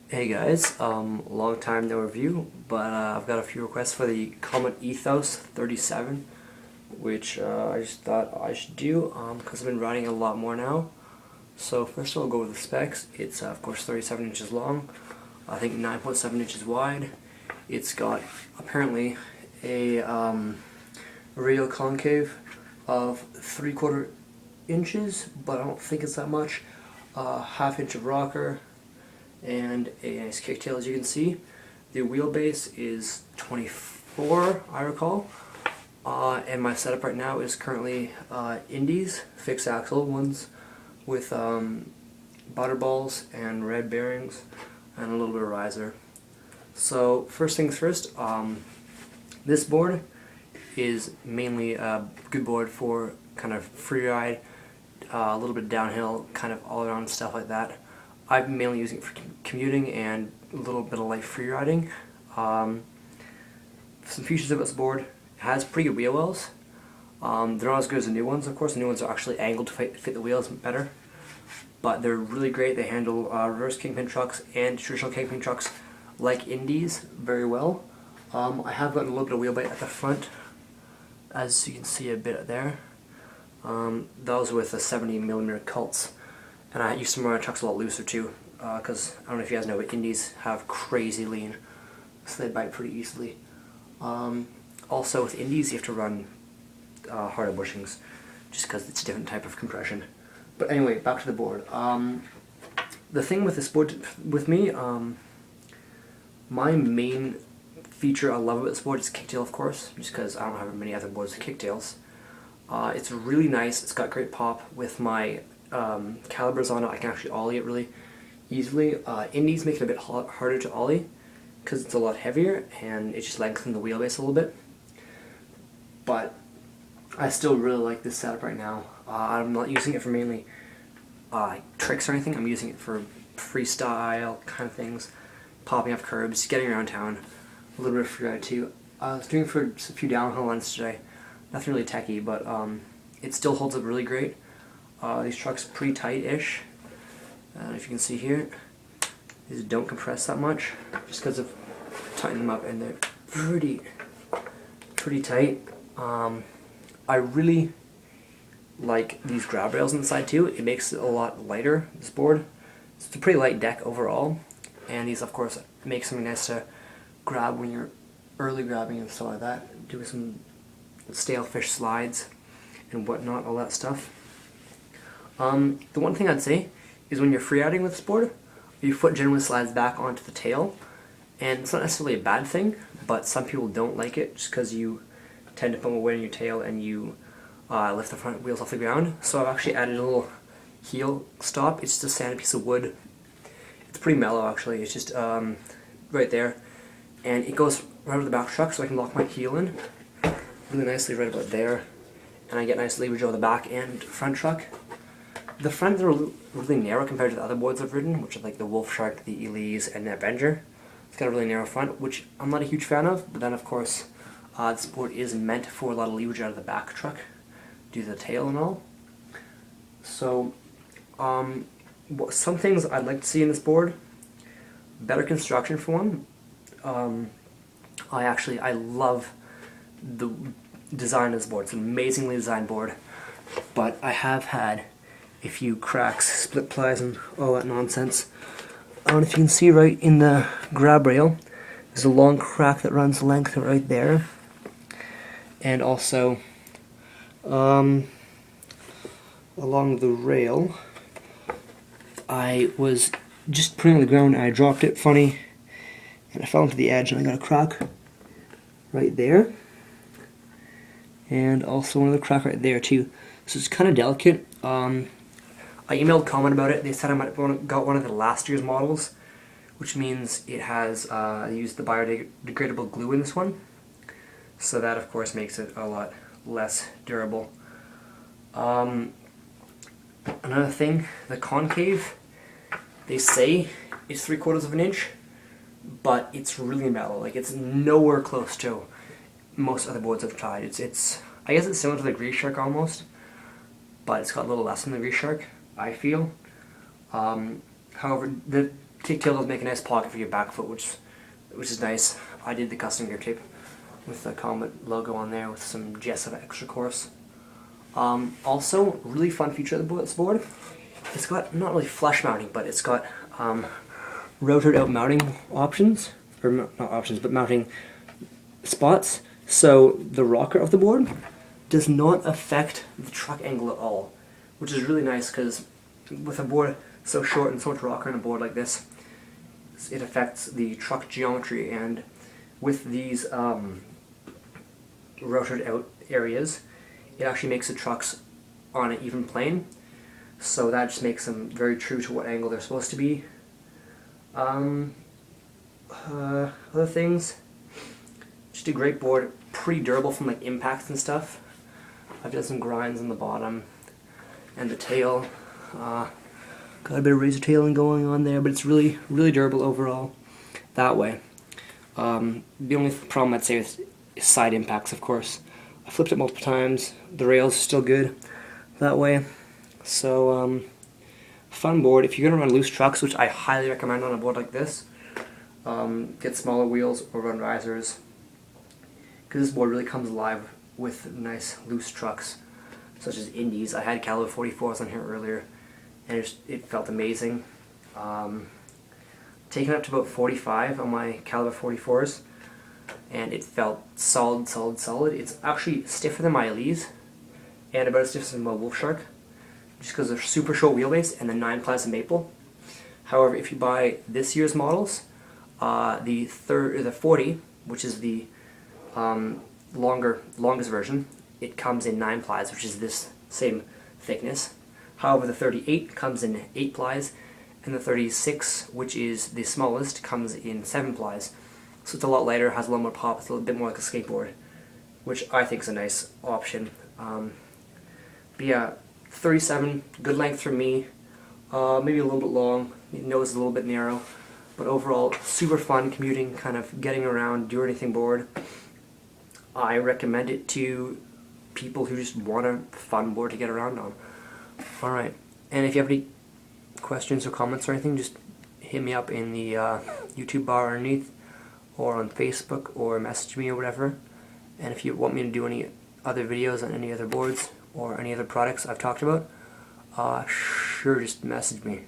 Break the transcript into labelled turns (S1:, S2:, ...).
S1: Hey guys, long time no review, but I've got a few requests for the Comet Ethos 37, which I just thought I should do because I've been riding a lot more now. So first I'll go with the specs. It's of course 37 inches long, I think 9.7 inches wide. It's got apparently a radial concave of 3/4 inches, but I don't think it's that much. Half inch of rocker and a nice kicktail, as you can see. The wheelbase is 24, I recall, and my setup right now is currently indeesz fixed axle ones with butterballs and red bearings and a little bit of riser. So first things first, this board is mainly a good board for kind of free ride, a little bit downhill, kind of all around stuff like that. I've been mainly using it for commuting and a little bit of light free riding. Some features of this board: it has pretty good wheel wells. They're not as good as the new ones, of course. The new ones are actually angled to fit the wheels better, but they're really great. They handle reverse kingpin trucks and traditional kingpin trucks like indeesz very well. I have gotten a little bit of wheel bite at the front, as you can see a bit there. Those with the 70mm Cults. And I used to run my trucks a lot looser too, because I don't know if you guys know, but indeesz have crazy lean, so they bite pretty easily. Also with indeesz you have to run harder bushings, just because it's a different type of compression. But anyway, back to the board. The thing with this board, with me, my main feature I love about this board is kicktail, of course, just because I don't have many other boards with kicktails. It's really nice. It's got great pop. With my calibers on it, I can actually ollie it really easily. Indeesz make it a bit harder to ollie because it's a lot heavier and it just lengthens the wheelbase a little bit. But I still really like this setup right now. I'm not using it for mainly tricks or anything. I'm using it for freestyle kind of things, popping up curbs, getting around town, a little bit of freeride too. I was doing it for a few downhill runs today. Nothing really techy, but it still holds up really great. These trucks are pretty tight-ish. If you can see here, these don't compress that much, just because of tightening them up, and they're pretty tight. I really like these grab rails inside too. It makes it a lot lighter, this board. It's a pretty light deck overall, and these of course make something nice to grab when you're early grabbing and stuff like that. Doing some stale fish slides and whatnot, all that stuff. The one thing I'd say is when you're freeriding with this board, your foot generally slides back onto the tail, and it's not necessarily a bad thing, but some people don't like it just because you tend to put more weight on your tail and you lift the front wheels off the ground. So I've actually added a little heel stop. It's just a sanded piece of wood. It's pretty mellow actually. It's just right there, and it goes right over the back truck, so I can lock my heel in really nicely right about there, and I get nice leverage over the back and front truck. The fronts are really narrow compared to the other boards I've ridden, which are like the Wolf Shark, the Elise, and the Avenger. It's got a really narrow front, which I'm not a huge fan of, but then of course this board is meant for a lot of leverage out of the back truck due to the tail and all. So some things I'd like to see in this board: better construction for one. I love the design of this board. It's an amazingly designed board, but I have had a few cracks, split plies, and all that nonsense. I don't know if you can see right in the grab rail, there's a long crack that runs the length right there, and also along the rail, I was just putting it on the ground and I dropped it funny, and I fell into the edge and I got a crack right there, and also another crack right there too. So it's kind of delicate. I emailed Comet about it. They said I might have got one of the last year's models, which means it has used the biodegradable glue in this one, so that of course makes it a lot less durable. Another thing, the concave, they say it's 3/4 of an inch, but it's really mellow. Like, it's nowhere close to most other boards I've tried. It's I guess it's similar to the Grease Shark almost, but it's got a little less than the Grease Shark, I feel. However, the tails make a nice pocket for your back foot, which is nice. I did the custom gear tape with the Comet logo on there with some GSF extra course. Also, really fun feature of this board. It's got not really flush mounting, but it's got rotored out mounting options, or not options, but mounting spots. So the rocker of the board does not affect the truck angle at all, which is really nice because with a board so short and so much rocker on a board like this, it affects the truck geometry. And with these rotored out areas, it actually makes the trucks on an even plane, so that just makes them very true to what angle they're supposed to be. Other things, just a great board, pretty durable from like impacts and stuff. I've done some grinds on the bottom and the tail. Got a bit of razor tailing going on there, but it's really durable overall that way. The only problem I'd say is side impacts, of course. I flipped it multiple times. The rails are still good that way. So, fun board. If you're going to run loose trucks, which I highly recommend on a board like this, get smaller wheels or run risers, because this board really comes alive with nice loose trucks, such as Indees. I had caliber 44s on here earlier, and it felt amazing. Taken up to about 45 on my caliber 44s, and it felt solid. It's actually stiffer than my Elise, and about as stiff as my Wolf Shark, just because they're super short wheelbase and the 9 ply maple. However, if you buy this year's models, the 40, which is the longest version, it comes in 9 plies, which is this same thickness. However, the 38 comes in 8 plies, and the 36, which is the smallest, comes in 7 plies. So it's a lot lighter, has a lot more pop, it's a little bit more like a skateboard, which I think is a nice option. But yeah, 37, good length for me, maybe a little bit long, nose is a little bit narrow, but overall super fun commuting, kind of getting around, do anything board. I recommend it to people who just want a fun board to get around on. Alright, and if you have any questions or comments or anything, just hit me up in the YouTube bar underneath, or on Facebook, or message me or whatever. And if you want me to do any other videos on any other boards or any other products I've talked about, sure, just message me.